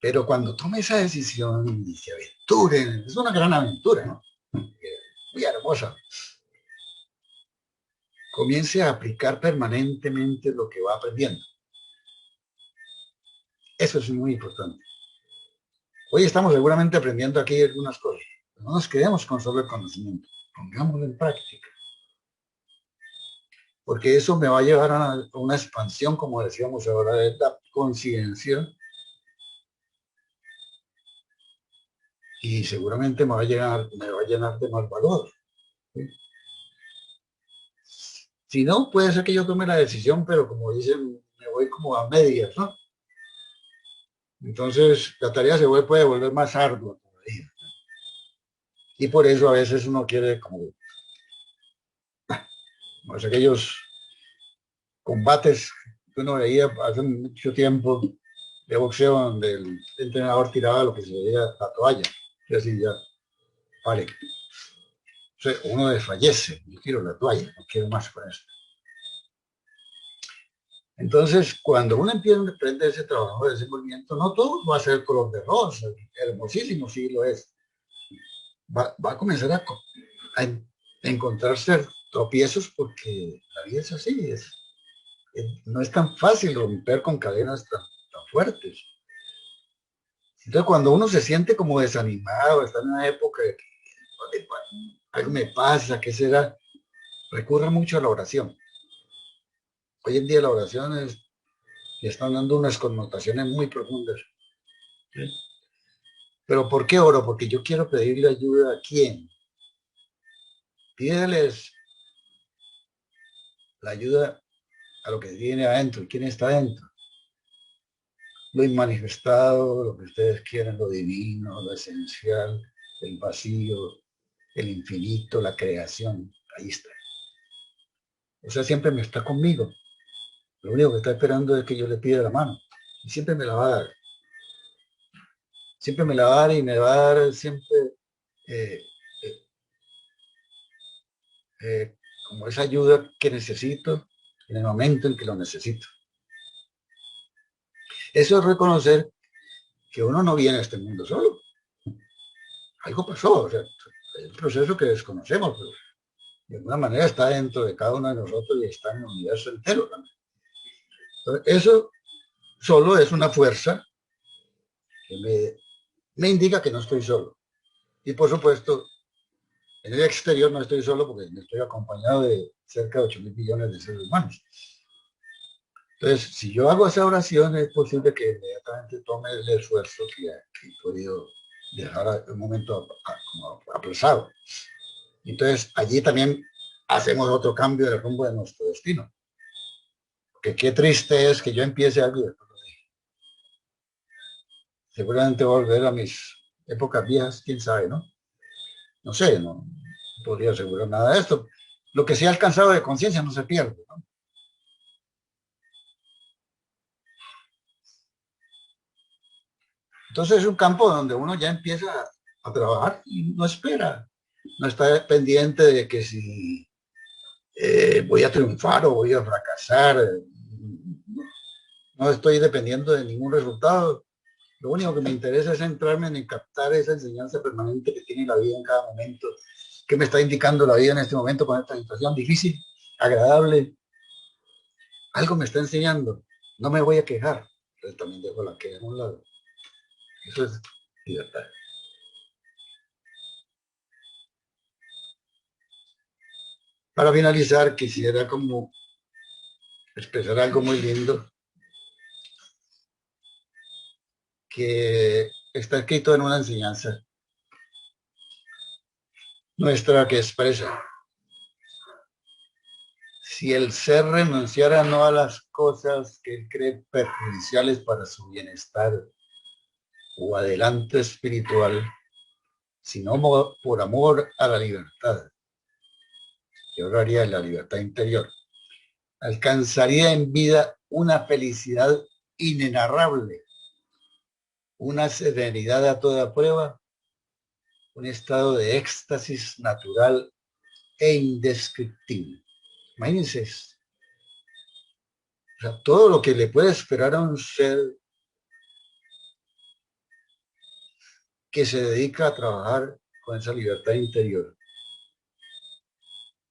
Pero cuando tome esa decisión y se aventure, es una gran aventura, ¿no? Muy hermosa. Comience a aplicar permanentemente lo que va aprendiendo. Eso es muy importante. Hoy estamos seguramente aprendiendo aquí algunas cosas. No nos quedemos con solo el conocimiento. Pongámoslo en práctica. Porque eso me va a llevar a una expansión, como decíamos ahora, de la conciencia. Y seguramente me va a llenar de más valor. ¿Sí? Si no, puede ser que yo tome la decisión, pero como dicen, me voy como a medias, ¿no? Entonces, la tarea puede volver más ardua todavía. Y por eso a veces uno quiere como aquellos combates que uno veía hace mucho tiempo de boxeo donde el entrenador tiraba lo que se veía la toalla. Y así ya, vale. O sea, uno desfallece, yo quiero la toalla, no quiero más con esto. Entonces, cuando uno empieza a emprender ese trabajo de desenvolvimiento, no todo va a ser color de rosa, hermosísimo, sí lo es. Va a comenzar a encontrarse tropiezos porque la vida es así, no es tan fácil romper con cadenas tan fuertes. Entonces, cuando uno se siente como desanimado, está en una época de que algo me pasa, ¿qué será? Recurre mucho a la oración. Hoy en día la oración le están dando unas connotaciones muy profundas. ¿Sí? Pero ¿por qué oro? Porque yo quiero pedirle ayuda a quién. Pídeles la ayuda a lo que viene adentro. ¿Quién está adentro? Lo inmanifestado, lo que ustedes quieran, lo divino, lo esencial, el vacío, el infinito, la creación. Ahí está. O sea, siempre me está conmigo. Lo único que está esperando es que yo le pida la mano. Y siempre me la va a dar. Siempre me la va a dar y me va a dar siempre eh, eh, como esa ayuda que necesito en el momento en que lo necesito. Eso es reconocer que uno no viene a este mundo solo. Algo pasó, o sea, es un proceso que desconocemos, pero de alguna manera está dentro de cada uno de nosotros y está en el universo entero también. Entonces, eso solo es una fuerza que me indica que no estoy solo. Y por supuesto, en el exterior no estoy solo porque estoy acompañado de cerca de 8.000 millones de seres humanos. Entonces, si yo hago esa oración, es posible que inmediatamente tome el esfuerzo que he podido dejar un momento como aplazado. Entonces, allí también hacemos otro cambio del rumbo de nuestro destino. Porque qué triste es que yo empiece algo y después lo deje. Seguramente volver a mis épocas viejas, quién sabe, ¿no? No sé, no podría asegurar nada de esto. Lo que se ha alcanzado de conciencia no se pierde, ¿no? Entonces es un campo donde uno ya empieza a trabajar y no espera, no está pendiente de que si voy a triunfar o voy a fracasar. No estoy dependiendo de ningún resultado. Lo único que me interesa es centrarme en captar esa enseñanza permanente que tiene la vida en cada momento, que me está indicando la vida en este momento con esta situación difícil, agradable. Algo me está enseñando. No me voy a quejar. Entonces también dejo la queja a un lado. Eso es libertad. Para finalizar, quisiera como expresar algo muy lindo que está escrito en una enseñanza nuestra que expresa: si el ser renunciara no a las cosas que él cree perjudiciales para su bienestar o adelanto espiritual, sino por amor a la libertad, yo hablaría de la libertad interior, alcanzaría en vida una felicidad inenarrable, una serenidad a toda prueba, un estado de éxtasis natural e indescriptible. Imagínense esto. O sea, todo lo que le puede esperar a un ser que se dedica a trabajar con esa libertad interior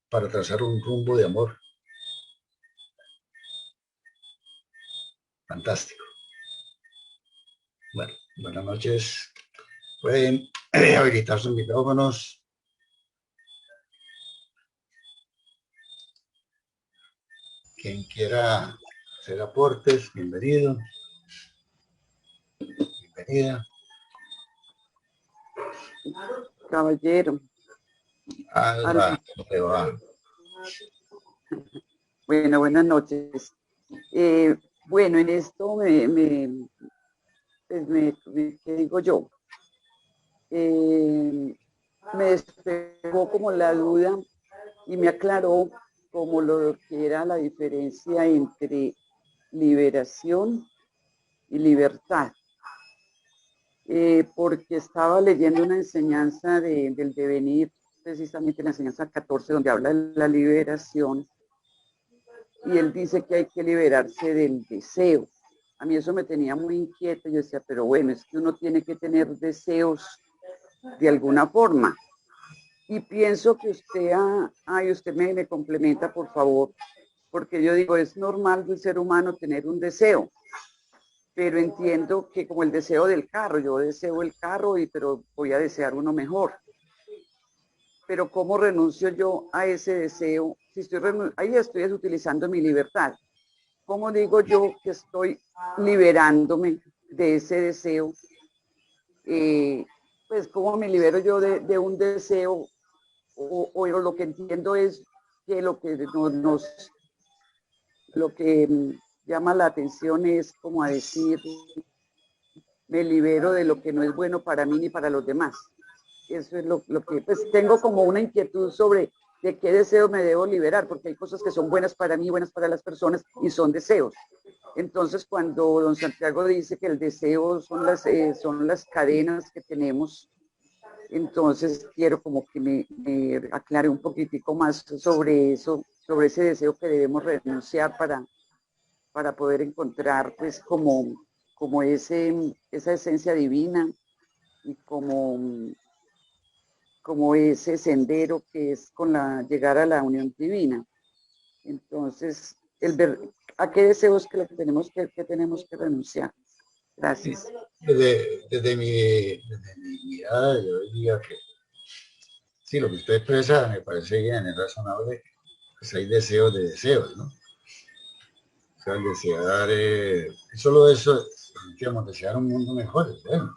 para trazar un rumbo de amor. Fantástico. Bueno, buenas noches. Pueden habilitar sus micrófonos. Quien quiera hacer aportes, bienvenido. Bienvenida. Caballero. Alba, ¿cómo te va? Bueno, buenas noches. Bueno, en esto ¿qué digo yo? Me despegó como la duda y me aclaró como lo que era la diferencia entre liberación y libertad. Porque estaba leyendo una enseñanza del devenir, precisamente la enseñanza 14, donde habla de la liberación, y él dice que hay que liberarse del deseo. A mí eso me tenía muy inquieta. Yo decía, pero bueno, es que uno tiene que tener deseos de alguna forma. Y pienso que usted me complementa, por favor, porque yo digo, es normal del ser humano tener un deseo, pero entiendo que como el deseo del carro, yo deseo el carro, pero voy a desear uno mejor. Pero ¿cómo renuncio yo a ese deseo? Si ahí estoy utilizando mi libertad. ¿Cómo digo yo que estoy liberándome de ese deseo? Pues ¿cómo me libero yo de un deseo? O lo que entiendo es que lo que llama la atención es como a decir, me libero de lo que no es bueno para mí ni para los demás. Eso es lo que, pues tengo como una inquietud sobre de qué deseo me debo liberar, porque hay cosas que son buenas para mí, buenas para las personas, y son deseos. Entonces, cuando don Santiago dice que el deseo son las cadenas que tenemos, entonces quiero como que me aclare un poquitico más sobre eso, sobre ese deseo que debemos renunciar para poder encontrar pues como esa esencia divina y como ese sendero que es llegar a la unión divina. Entonces, ¿a qué deseos que tenemos que renunciar? Gracias. Desde mi mirada, yo diría que sí, lo que usted expresa me parece bien, es razonable. Pues hay deseos de deseos, ¿no? O sea, el desear, solo eso, digamos, desear un mundo mejor, es bueno.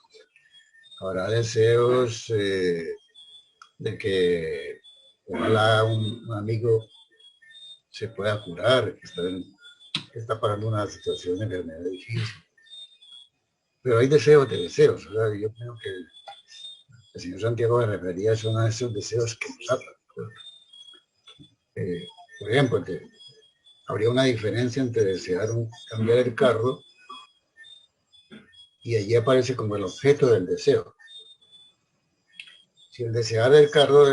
Habrá deseos de que ojalá un amigo se pueda curar, que está pasando una situación de enfermedad difícil. Pero hay deseos de deseos. O sea, yo creo que el señor Santiago me refería a uno de esos deseos que nos atan. Por ejemplo, que habría una diferencia entre desear cambiar el carro y allí aparece como el objeto del deseo. Si el desear el carro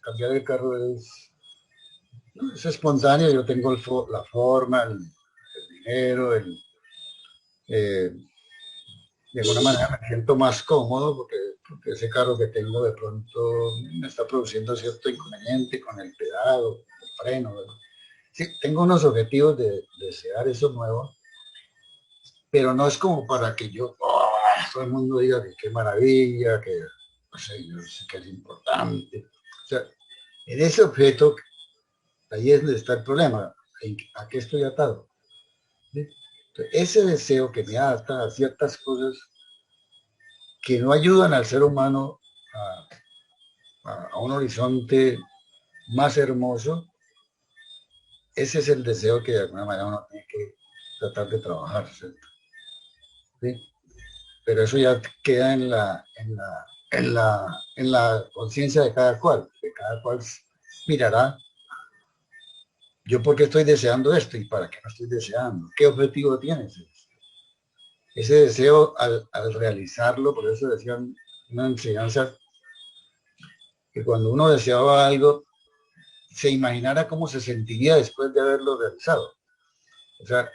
cambiar el carro es espontáneo, yo tengo la forma, el dinero, de alguna manera me siento más cómodo porque ese carro que tengo de pronto me está produciendo cierto inconveniente con el pedal, el freno. ¿Verdad? Sí, tengo unos objetivos de desear eso nuevo, pero no es como para que todo el mundo diga que qué maravilla, que no sé, yo sé que es importante. O sea, en ese objeto, ahí es donde está el problema. ¿A qué estoy atado? ¿Sí? Entonces, ese deseo que me ata a ciertas cosas que no ayudan al ser humano a un horizonte más hermoso, ese es el deseo que de alguna manera uno tiene que tratar de trabajar, ¿cierto? ¿Sí? Pero eso ya queda en la conciencia de cada cual, que cada cual mirará yo por qué estoy deseando esto y para qué no estoy deseando, qué objetivo tienes. Ese deseo al realizarlo, por eso decían una enseñanza que cuando uno deseaba algo, se imaginara cómo se sentiría después de haberlo realizado. O sea,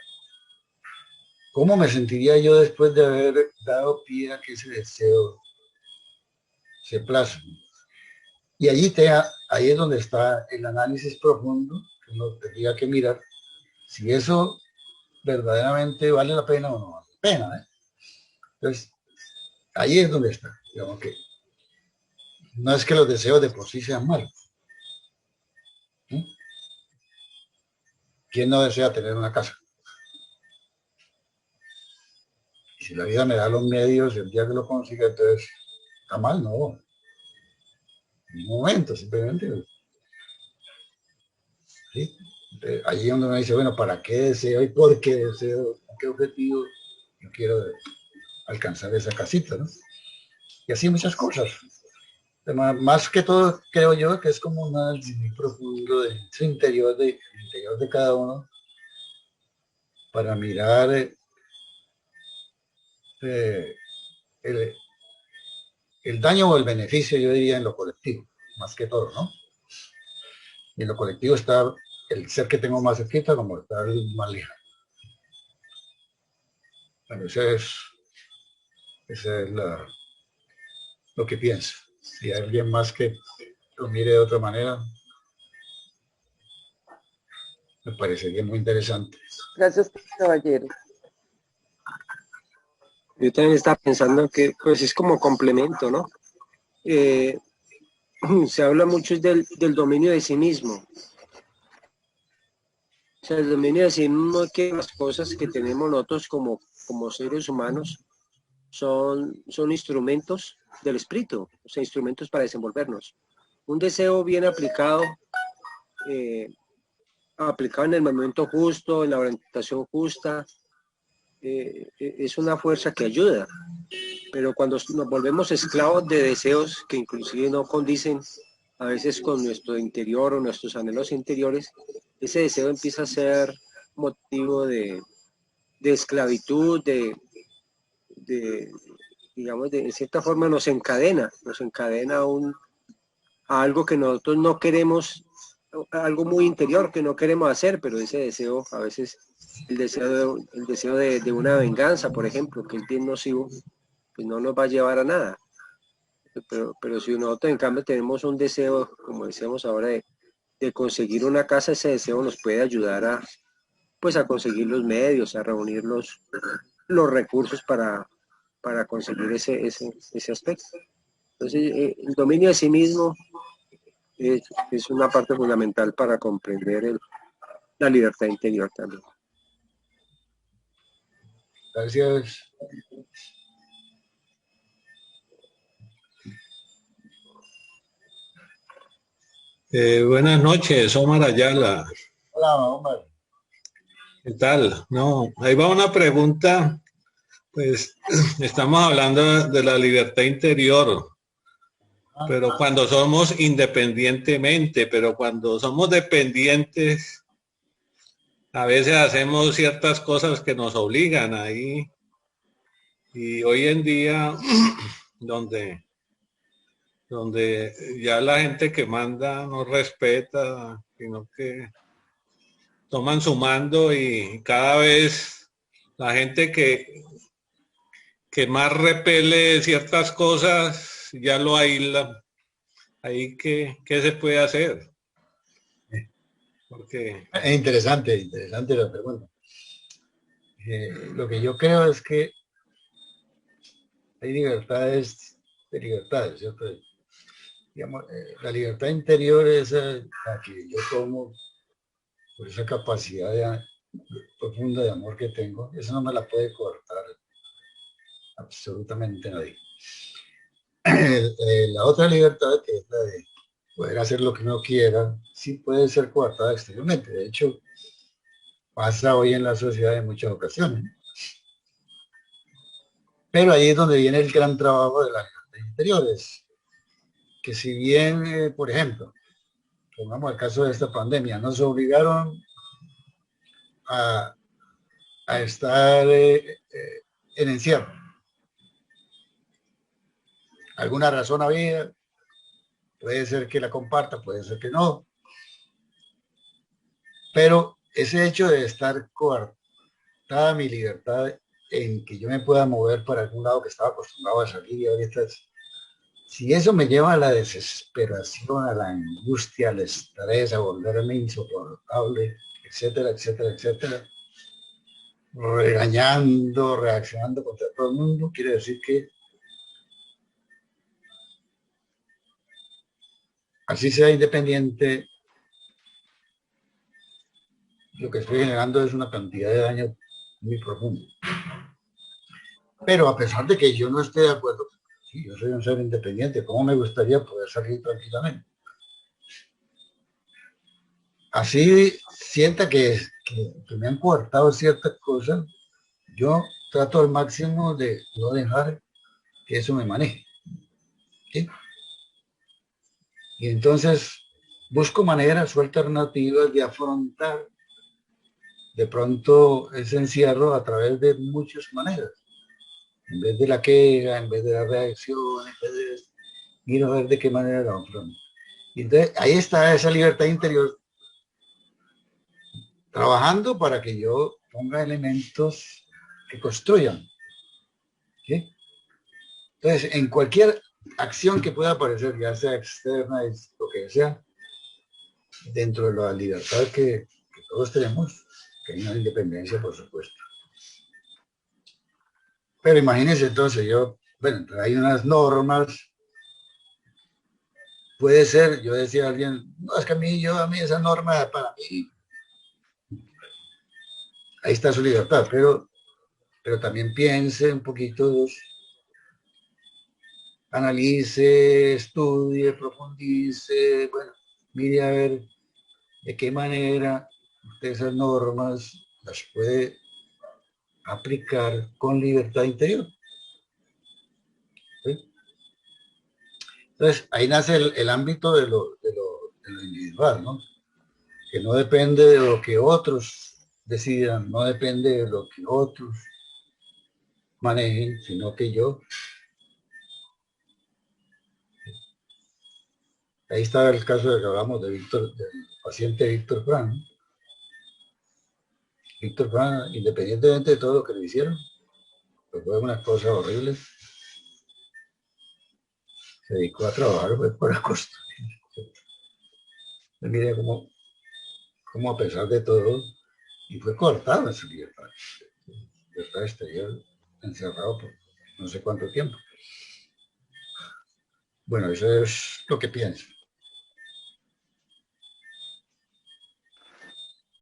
¿cómo me sentiría yo después de haber dado pie a que ese deseo se plasme? Y ahí es donde está el análisis profundo que uno tendría que mirar si eso verdaderamente vale la pena o no vale la pena. ¿Eh? Entonces, ahí es donde está. Digamos que no es que los deseos de por sí sean malos. ¿Eh? ¿Quién no desea tener una casa? Y si la vida me da los medios, el día que lo consiga, entonces está mal, no. En un momento, simplemente. ¿Sí? Ahí es donde uno dice, bueno, ¿para qué deseo y por qué deseo? ¿Con qué objetivo yo quiero alcanzar esa casita? ¿No? Y así muchas cosas. Más que todo, creo yo que es como un análisis muy profundo del interior de cada uno para mirar eh, el, el daño o el beneficio, yo diría, en lo colectivo, más que todo, ¿no? Y en lo colectivo está el ser que tengo más cerquita como está el más lejano. Bueno, esa es lo que pienso. Si hay alguien más que lo mire de otra manera, me parecería muy interesante. Gracias, caballero. Yo también estaba pensando que pues es como complemento, ¿no? Se habla mucho del dominio de sí mismo. O sea, el dominio de sí mismo es que las cosas que tenemos nosotros como seres humanos son instrumentos del espíritu, o sea, instrumentos para desenvolvernos. Un deseo bien aplicado, aplicado en el momento justo, en la orientación justa, es una fuerza que ayuda. Pero cuando nos volvemos esclavos de deseos que inclusive no condicen a veces con nuestro interior o nuestros anhelos interiores, ese deseo empieza a ser motivo de esclavitud, digamos, en cierta forma nos encadena a algo que nosotros no queremos, algo muy interior que no queremos hacer, pero ese deseo, a veces el deseo de una venganza, por ejemplo, que es bien nocivo, pues no nos va a llevar a nada. Pero si nosotros en cambio tenemos un deseo, como decíamos ahora, de conseguir una casa, ese deseo nos puede ayudar pues a conseguir los medios, a reunir los recursos para conseguir ese aspecto. Entonces, el dominio de sí mismo es una parte fundamental para comprender la libertad interior también. Gracias. Buenas noches, Omar Ayala. Hola, Omar. ¿Qué tal? No, ahí va una pregunta. Pues estamos hablando de la libertad interior, pero cuando somos independientemente, pero cuando somos dependientes, a veces hacemos ciertas cosas que nos obligan ahí. Y hoy en día, donde ya la gente que manda no respeta, sino que toman su mando y cada vez la gente que más repele ciertas cosas ya lo aísla. Ahí ¿qué se puede hacer? Porque Es interesante la pregunta. Lo que yo creo es que hay libertades de libertades, ¿cierto? Digamos, la libertad interior es la que yo tomo por esa capacidad profunda de amor que tengo. Eso no me la puede cortar absolutamente nadie. La otra libertad, que es la de poder hacer lo que uno quiera, sí puede ser coartada exteriormente. De hecho, pasa hoy en la sociedad en muchas ocasiones. Pero ahí es donde viene el gran trabajo de las libertades interiores. Que si bien, por ejemplo, pongamos el caso de esta pandemia, nos obligaron a, a estar en encierro. Alguna razón había, puede ser que la comparta, puede ser que no, Pero ese hecho de estar coartada mi libertad en que yo me pueda mover para algún lado que estaba acostumbrado a salir y ahorita, si eso me lleva a la desesperación, a la angustia, al estrés, a volverme insoportable, etcétera, etcétera, etcétera, regañando, reaccionando contra todo el mundo, quiere decir que así sea independiente, lo que estoy generando es una cantidad de daño muy profundo. Pero a pesar de que yo no esté de acuerdo, sí, yo soy un ser independiente, ¿cómo me gustaría poder salir tranquilamente? Así sienta que me han coartado ciertas cosas, yo trato al máximo de no dejar que eso me maneje. ¿Sí? Y entonces busco maneras o alternativas de afrontar de pronto ese encierro a través de muchas maneras. En vez de la queja, en vez de la reacción, en vez de ir a ver de qué manera la afronto. Y entonces ahí está esa libertad interior trabajando para que yo ponga elementos que construyan. ¿Sí? Entonces, en cualquier acción que pueda aparecer, ya sea externa, lo que sea, dentro de la libertad que todos tenemos, que hay una independencia, por supuesto. Pero imagínense entonces, bueno, hay unas normas, puede ser, yo decía a alguien, no, es que a mí esa norma para mí, ahí está su libertad, pero también piense un poquito, analice, estudie, profundice, bueno, mire a ver de qué manera usted esas normas las puede aplicar con libertad interior. ¿Sí? Entonces, ahí nace el ámbito de lo individual, ¿no? Que no depende de lo que otros decidan, no depende de lo que otros manejen, sino que yo. Ahí está el caso de que hablamos de Víctor, del paciente Víctor Frank. Víctor Frank, independientemente de todo lo que le hicieron, pues fue unas cosas horribles, se dedicó a trabajar pues, para construir. Mire cómo a pesar de todo, y fue cortado en su libertad exterior, encerrado por no sé cuánto tiempo. Bueno, eso es lo que pienso.